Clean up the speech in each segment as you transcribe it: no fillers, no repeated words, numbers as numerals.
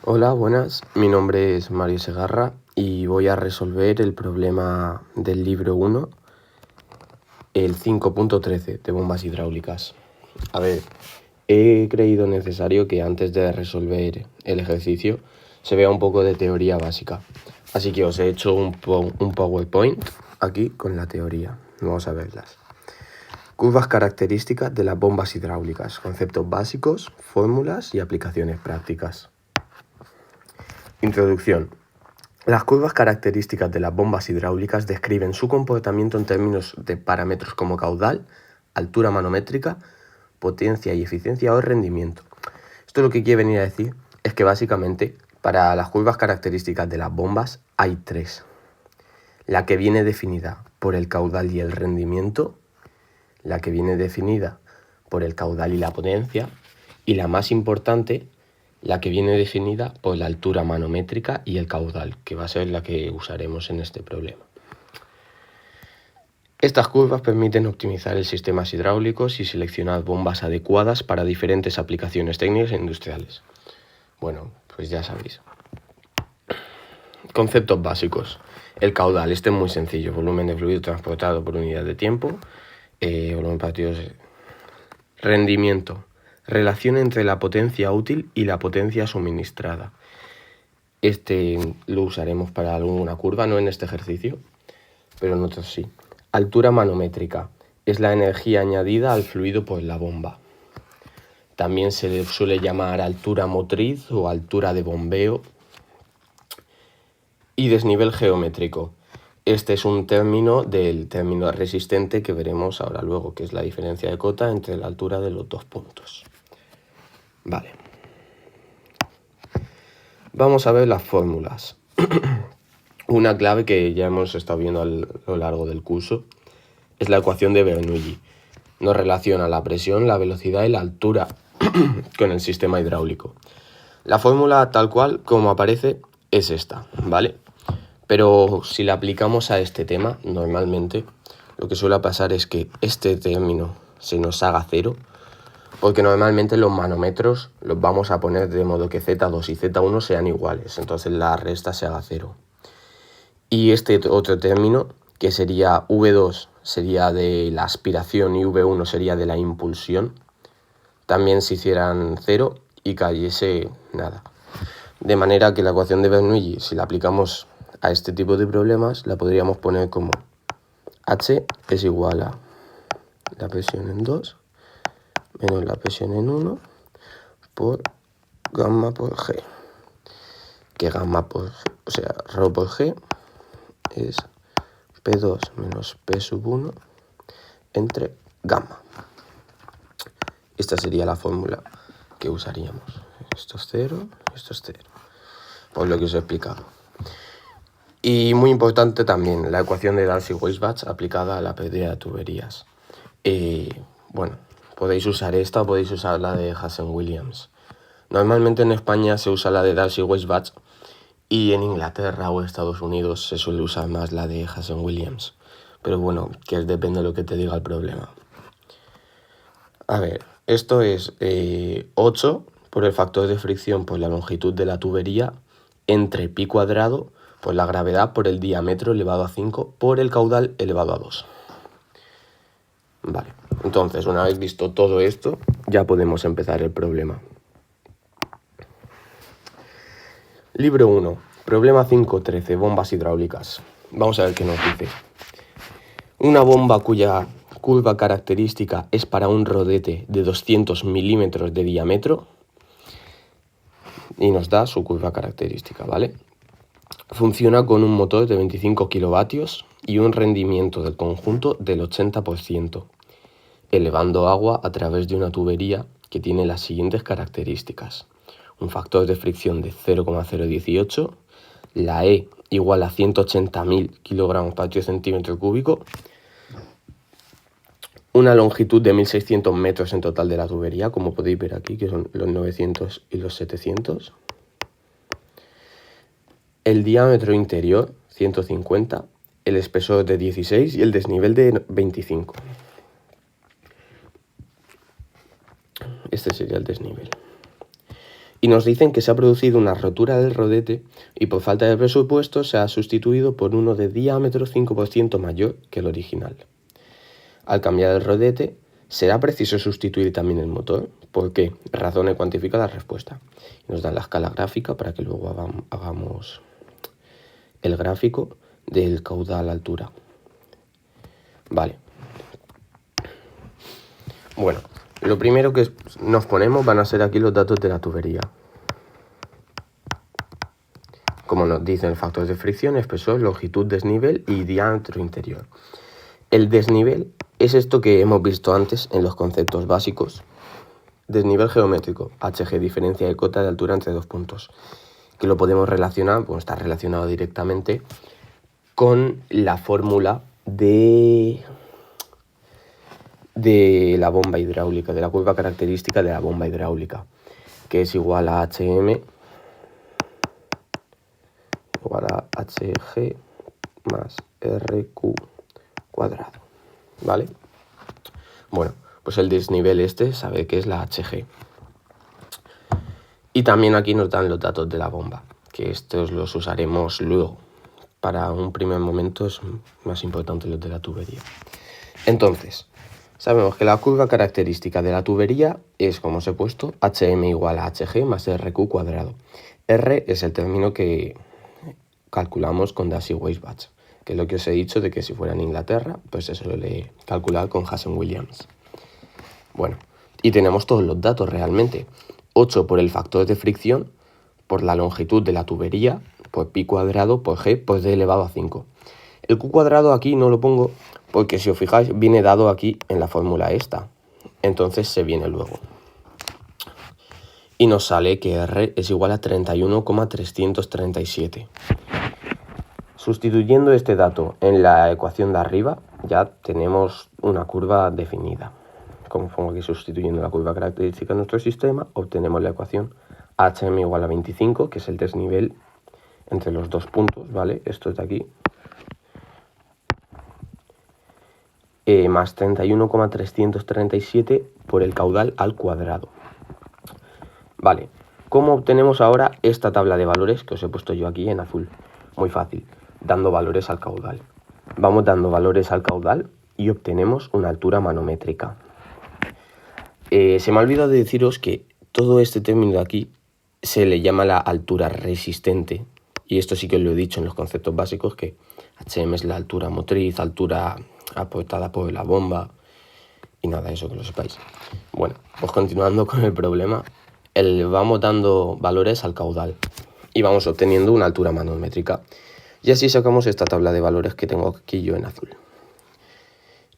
Hola, buenas. Mi nombre es Mario Segarra y voy a resolver el problema del libro 1, el 5.13 de bombas hidráulicas. A ver, he creído necesario que antes de resolver el ejercicio se vea un poco de teoría básica. Así que os he hecho un PowerPoint aquí con la teoría. Vamos a verlas. Curvas características de las bombas hidráulicas, conceptos básicos, fórmulas y aplicaciones prácticas. Introducción. Las curvas características de las bombas hidráulicas describen su comportamiento en términos de parámetros como caudal, altura manométrica, potencia y eficiencia o rendimiento. Esto lo que quiere venir a decir es que básicamente para las curvas características de las bombas hay tres. La que viene definida por el caudal y el rendimiento, la que viene definida por el caudal y la potencia, y la más importante, la que viene definida por la altura manométrica y el caudal, que va a ser la que usaremos en este problema. Estas curvas permiten optimizar el sistemas hidráulicos y seleccionar bombas adecuadas para diferentes aplicaciones técnicas e industriales. Bueno, pues ya sabéis. Conceptos básicos. El caudal, este es muy sencillo, volumen de fluido transportado por unidad de tiempo, volumen partido. Rendimiento. Relación entre la potencia útil y la potencia suministrada. Este lo usaremos para alguna curva, no en este ejercicio, pero en otros sí. Altura manométrica. Es la energía añadida al fluido por la bomba. También se le suele llamar altura motriz o altura de bombeo. Y desnivel geométrico. Este es un término del término resistente que veremos ahora luego, que es la diferencia de cota entre la altura de los dos puntos. Vale. Vamos a ver las fórmulas. Una clave que ya hemos estado viendo a lo largo del curso es la ecuación de Bernoulli. Nos relaciona la presión, la velocidad y la altura con el sistema hidráulico. La fórmula tal cual como aparece es esta, ¿vale? Pero si la aplicamos a este tema, normalmente lo que suele pasar es que este término se nos haga cero, porque normalmente los manómetros los vamos a poner de modo que Z2 y Z1 sean iguales, entonces la resta se haga cero. Y este otro término, que sería V2, sería de la aspiración y V1 sería de la impulsión, también se hicieran cero y cayese nada. De manera que la ecuación de Bernoulli, si la aplicamos a este tipo de problemas, la podríamos poner como H es igual a la presión en 2 menos la presión en 1 por gamma por G. Que gamma por G, o sea, ρ por G es P2 menos P sub 1 entre gamma. Esta sería la fórmula que usaríamos. Esto es 0, esto es 0. Por lo que os he explicado. Y muy importante también la ecuación de Darcy-Weisbach aplicada a la pérdida de tuberías. Bueno, podéis usar esta o podéis usar la de Hazen-Williams. Normalmente en España se usa la de Darcy-Weisbach y en Inglaterra o Estados Unidos se suele usar más la de Hazen-Williams. Pero bueno, que depende de lo que te diga el problema. A ver, esto es 8 por el factor de fricción por la longitud de la tubería entre pi cuadrado por la gravedad por el diámetro elevado a 5 por el caudal elevado a 2. Vale, entonces una vez visto todo esto, ya podemos empezar el problema. Libro 1, problema 5.13, bombas hidráulicas. Vamos a ver qué nos dice. Una bomba cuya curva característica es para un rodete de 200 milímetros de diámetro y nos da su curva característica, ¿vale? Funciona con un motor de 25 kilovatios y un rendimiento del conjunto del 80%, elevando agua a través de una tubería que tiene las siguientes características. Un factor de fricción de 0,018, la E igual a 180.000 kilogramos por centímetro cúbico, una longitud de 1.600 metros en total de la tubería, como podéis ver aquí, que son los 900 y los 700. El diámetro interior, 150, el espesor de 16 y el desnivel de 25. Este sería el desnivel. Y nos dicen que se ha producido una rotura del rodete y por falta de presupuesto se ha sustituido por uno de diámetro 5% mayor que el original. Al cambiar el rodete, ¿será preciso sustituir también el motor? ¿Por qué? Razone cuantifica la respuesta. Nos dan la escala gráfica para que luego hagamos el gráfico del caudal altura. Vale. Bueno, lo primero que nos ponemos van a ser aquí los datos de la tubería. Como nos dicen el factor de fricción, espesor, longitud, desnivel y diámetro interior. El desnivel es esto que hemos visto antes en los conceptos básicos. Desnivel geométrico, HG, diferencia de cota de altura entre dos puntos. Que lo podemos relacionar, pues está relacionado directamente con la fórmula de la bomba hidráulica, de la curva característica de la bomba hidráulica, que es igual a HM igual a HG más RQ cuadrado, ¿vale? Bueno, pues el desnivel sabe que es la HG. Y también aquí nos dan los datos de la bomba, que estos los usaremos luego. Para un primer momento es más importante los de la tubería. Entonces, sabemos que la curva característica de la tubería es, como os he puesto, HM igual a HG más RQ cuadrado. R es el término que calculamos con Darcy Weisbach, que es lo que os he dicho de que si fuera en Inglaterra, pues se suele calcular con Hazen-Williams. Bueno, y tenemos todos los datos realmente. 8 por el factor de fricción, por la longitud de la tubería, por pi cuadrado, por g, por d elevado a 5. El q cuadrado aquí no lo pongo porque si os fijáis viene dado aquí en la fórmula esta. Entonces se viene luego. Y nos sale que R es igual a 31,337. Sustituyendo este dato en la ecuación de arriba, ya tenemos una curva definida. Como pongo aquí sustituyendo la curva característica de nuestro sistema, obtenemos la ecuación HM igual a 25, que es el desnivel entre los dos puntos, ¿vale? Esto es de aquí. Más 31,337 por el caudal al cuadrado. Vale, ¿cómo obtenemos ahora esta tabla de valores que os he puesto yo aquí en azul? Muy fácil, dando valores al caudal. Vamos dando valores al caudal y obtenemos una altura manométrica. Se me ha olvidado de deciros que todo este término de aquí se le llama la altura resistente. Y esto sí que os lo he dicho en los conceptos básicos, que HM es la altura motriz, altura aportada por la bomba y nada, eso que lo sepáis. Bueno, pues continuando con el problema, vamos dando valores al caudal y vamos obteniendo una altura manométrica. Y así sacamos esta tabla de valores que tengo aquí yo en azul.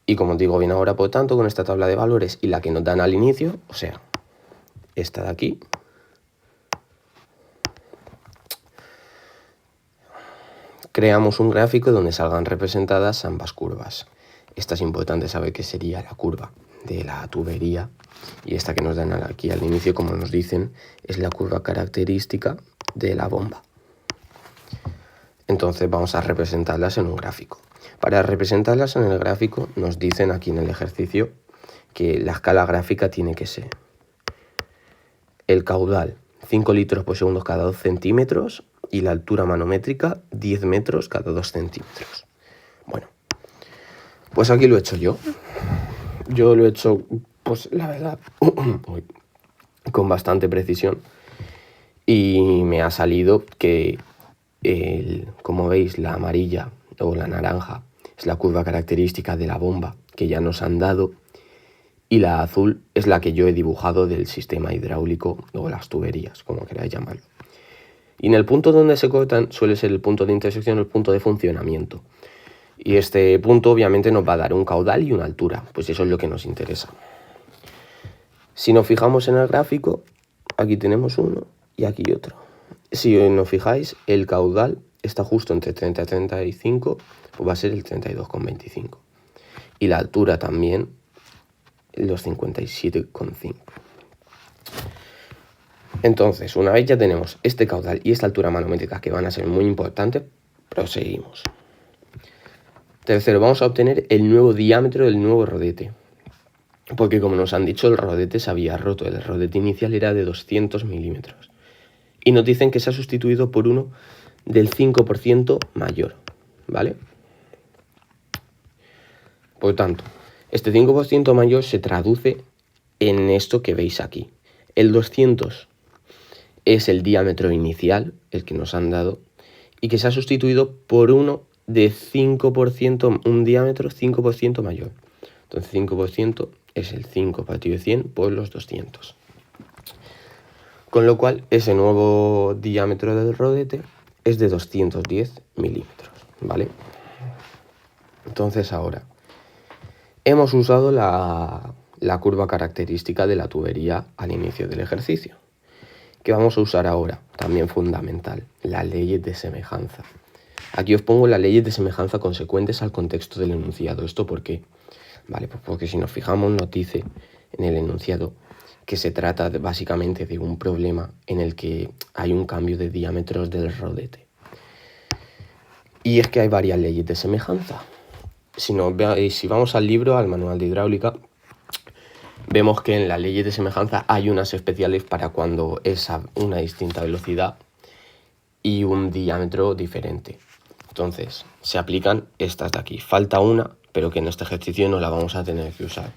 Y como os digo bien ahora, por tanto, con esta tabla de valores y la que nos dan al inicio, o sea, esta de aquí, creamos un gráfico donde salgan representadas ambas curvas. Esta es importante saber que sería la curva de la tubería y esta que nos dan aquí al inicio, como nos dicen, es la curva característica de la bomba. Entonces vamos a representarlas en un gráfico. Para representarlas en el gráfico nos dicen aquí en el ejercicio que la escala gráfica tiene que ser el caudal 5 litros por segundo cada 2 centímetros y la altura manométrica 10 metros cada 2 centímetros. Bueno, pues aquí lo he hecho yo. Yo lo he hecho, pues la verdad, con bastante precisión y me ha salido que, como veis, la amarilla o la naranja es la curva característica de la bomba que ya nos han dado y la azul es la que yo he dibujado del sistema hidráulico o las tuberías, como queráis llamarlo. Y en el punto donde se cortan suele ser el punto de intersección o el punto de funcionamiento. Y este punto obviamente nos va a dar un caudal y una altura, pues eso es lo que nos interesa. Si nos fijamos en el gráfico, aquí tenemos uno y aquí otro. Si nos fijáis, el caudal está justo entre 30 y 35, pues va a ser el 32,25. Y la altura también, los 57,5. Entonces, una vez ya tenemos este caudal y esta altura manométrica que van a ser muy importantes, proseguimos. Tercero, vamos a obtener el nuevo diámetro del nuevo rodete. Porque como nos han dicho, el rodete se había roto. El rodete inicial era de 200 milímetros. Y nos dicen que se ha sustituido por uno del 5% mayor, ¿vale? Por tanto, este 5% mayor se traduce en esto que veis aquí. El 200 es el diámetro inicial, el que nos han dado, y que se ha sustituido por uno de 5%, un diámetro 5% mayor. Entonces 5% es el 5 partido de 100 por los 200. Con lo cual ese nuevo diámetro del rodete es de 210 milímetros, ¿vale? Entonces ahora hemos usado la curva característica de la tubería al inicio del ejercicio. ¿Qué vamos a usar ahora? También fundamental, las leyes de semejanza. Aquí os pongo las leyes de semejanza consecuentes al contexto del enunciado. ¿Esto por qué? Vale, pues porque si nos fijamos nos dice en el enunciado que se trata básicamente de un problema en el que hay un cambio de diámetros del rodete. Y es que hay varias leyes de semejanza. Si vamos al libro, al manual de hidráulica, vemos que en las leyes de semejanza hay unas especiales para cuando es a una distinta velocidad y un diámetro diferente. Entonces, se aplican estas de aquí. Falta una, pero que en este ejercicio no la vamos a tener que usar.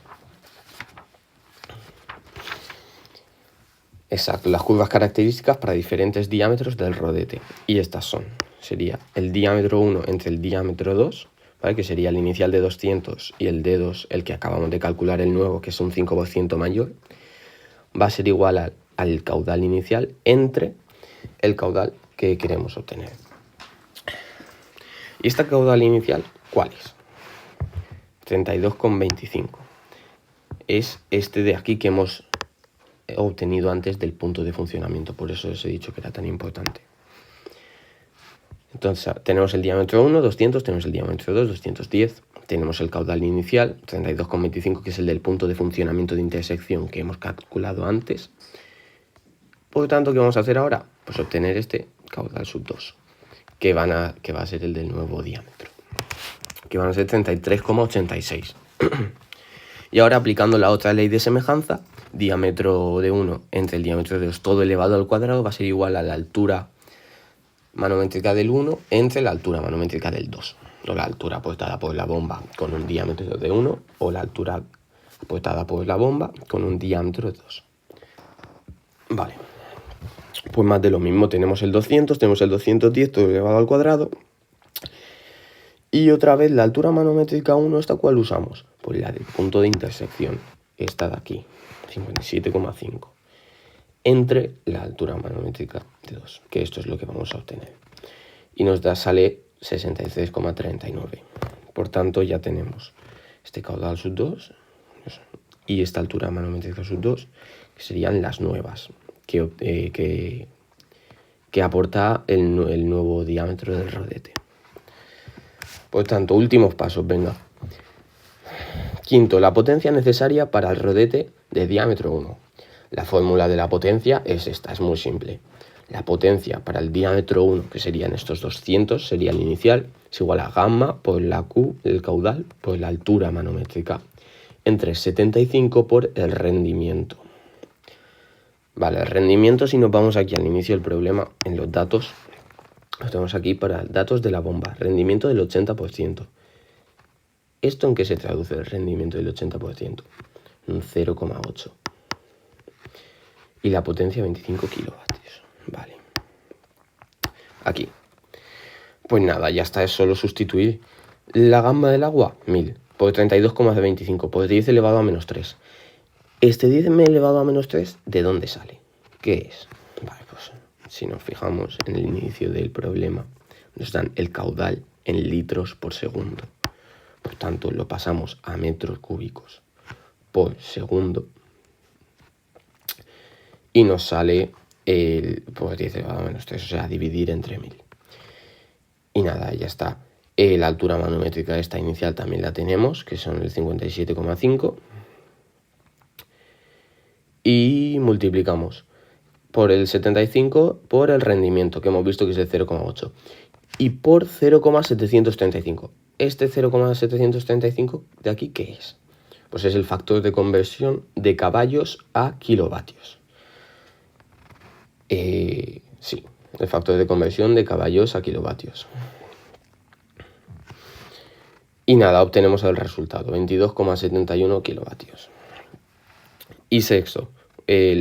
Exacto, las curvas características para diferentes diámetros del rodete. Y estas son, sería el diámetro 1 entre el diámetro 2, ¿vale? Que sería el inicial de 200 y el D2, el que acabamos de calcular, el nuevo, que es un 5% mayor, va a ser igual al caudal inicial entre el caudal que queremos obtener. ¿Y esta caudal inicial cuál es? 32,25. Es este de aquí que hemos obtenido antes del punto de funcionamiento, por eso os he dicho que era tan importante. Entonces tenemos el diámetro 1, 200, tenemos el diámetro 2, 210, tenemos el caudal inicial, 32,25, que es el del punto de funcionamiento de intersección que hemos calculado antes. Por lo tanto, ¿qué vamos a hacer ahora? Pues obtener este caudal sub 2, que va a ser el del nuevo diámetro, que van a ser 33,86. Y ahora, aplicando la otra ley de semejanza, diámetro de 1 entre el diámetro de 2 todo elevado al cuadrado va a ser igual a la altura manométrica del 1 entre la altura manométrica del 2. O la altura aportada por la bomba con un diámetro de 1 o la altura aportada por la bomba con un diámetro de 2. Vale. Pues más de lo mismo, tenemos el 200, tenemos el 210 todo elevado al cuadrado. Y otra vez la altura manométrica 1, ¿esta cuál usamos? Pues la del punto de intersección, esta de aquí, 57,5, entre la altura manométrica de 2, que esto es lo que vamos a obtener. Y sale 63,39. Por tanto, ya tenemos este caudal sub 2 y esta altura manométrica sub 2, que serían las nuevas, que aporta el nuevo diámetro del rodete. Por tanto, últimos pasos, venga. Quinto, la potencia necesaria para el rodete de diámetro 1. La fórmula de la potencia es esta, es muy simple. La potencia para el diámetro 1, que serían estos 200, sería el inicial, es igual a gamma por la Q, el caudal, por la altura manométrica, entre 75 por el rendimiento. Vale, el rendimiento, si nos vamos aquí al inicio del problema, en los datos, lo tenemos aquí para datos de la bomba, rendimiento del 80%. ¿Esto en qué se traduce el rendimiento del 80%? Un 0,8. Y la potencia 25 kilovatios. Vale. Aquí. Pues nada, ya está, es solo sustituir la gamma del agua, 1000, por 32,25, por 10 elevado a menos 3. Este 10 elevado a menos 3, ¿de dónde sale? ¿Qué es? Vale, pues si nos fijamos en el inicio del problema, nos dan el caudal en litros por segundo. Por tanto, lo pasamos a metros cúbicos por segundo y nos sale el por 10 elevado a menos 3, o sea, dividir entre 1000. Y nada, ya está. La altura manométrica esta inicial también la tenemos, que son el 57,5. Y multiplicamos por el 75 por el rendimiento, que hemos visto que es el 0,8. Y por 0,735. Este 0,735 de aquí, ¿qué es? Pues es el factor de conversión de caballos a kilovatios. Sí, el factor de conversión de caballos a kilovatios. Y nada, obtenemos el resultado, 22,71 kilovatios. Y sexto,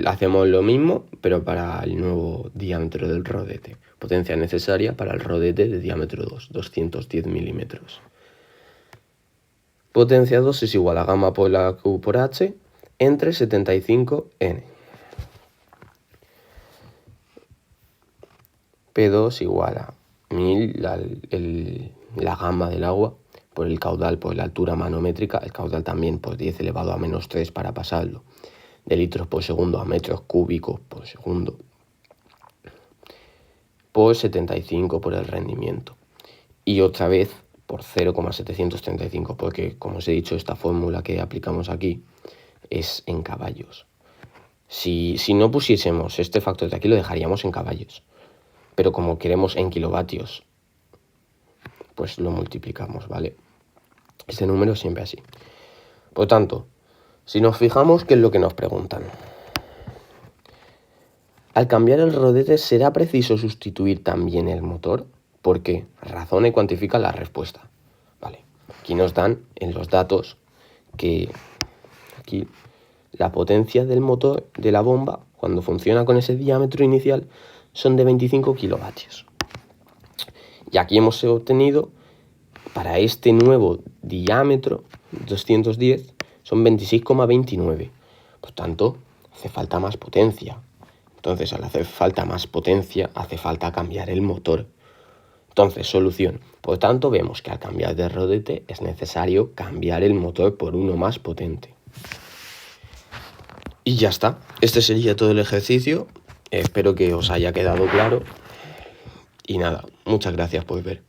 hacemos lo mismo, pero para el nuevo diámetro del rodete. Potencia necesaria para el rodete de diámetro 2, 210 milímetros. Potencia 2 es igual a gamma por la Q por H entre 75N. P2 igual a 1000, la gamma del agua, por el caudal, por la altura manométrica, el caudal también por 10 elevado a menos 3 para pasarlo, de litros por segundo a metros cúbicos por segundo, por 75 por el rendimiento. Y otra vez por 0,735, porque como os he dicho, esta fórmula que aplicamos aquí es en caballos. Si no pusiésemos este factor de aquí, lo dejaríamos en caballos. Pero como queremos en kilovatios, pues lo multiplicamos, ¿vale? Este número es siempre así. Por tanto, si nos fijamos, ¿qué es lo que nos preguntan? Al cambiar el rodete, ¿será preciso sustituir también el motor? ¿Por qué? Razona y cuantifica la respuesta. Vale, aquí nos dan en los datos que aquí la potencia del motor de la bomba, cuando funciona con ese diámetro inicial, son de 25 kilovatios. Y aquí hemos obtenido, para este nuevo diámetro, 210, son 26,29. Por tanto, hace falta más potencia. Entonces, al hacer falta más potencia, hace falta cambiar el motor. Entonces, solución. Por tanto, vemos que al cambiar de rodete es necesario cambiar el motor por uno más potente. Y ya está. Este sería todo el ejercicio. Espero que os haya quedado claro. Y nada, muchas gracias por ver.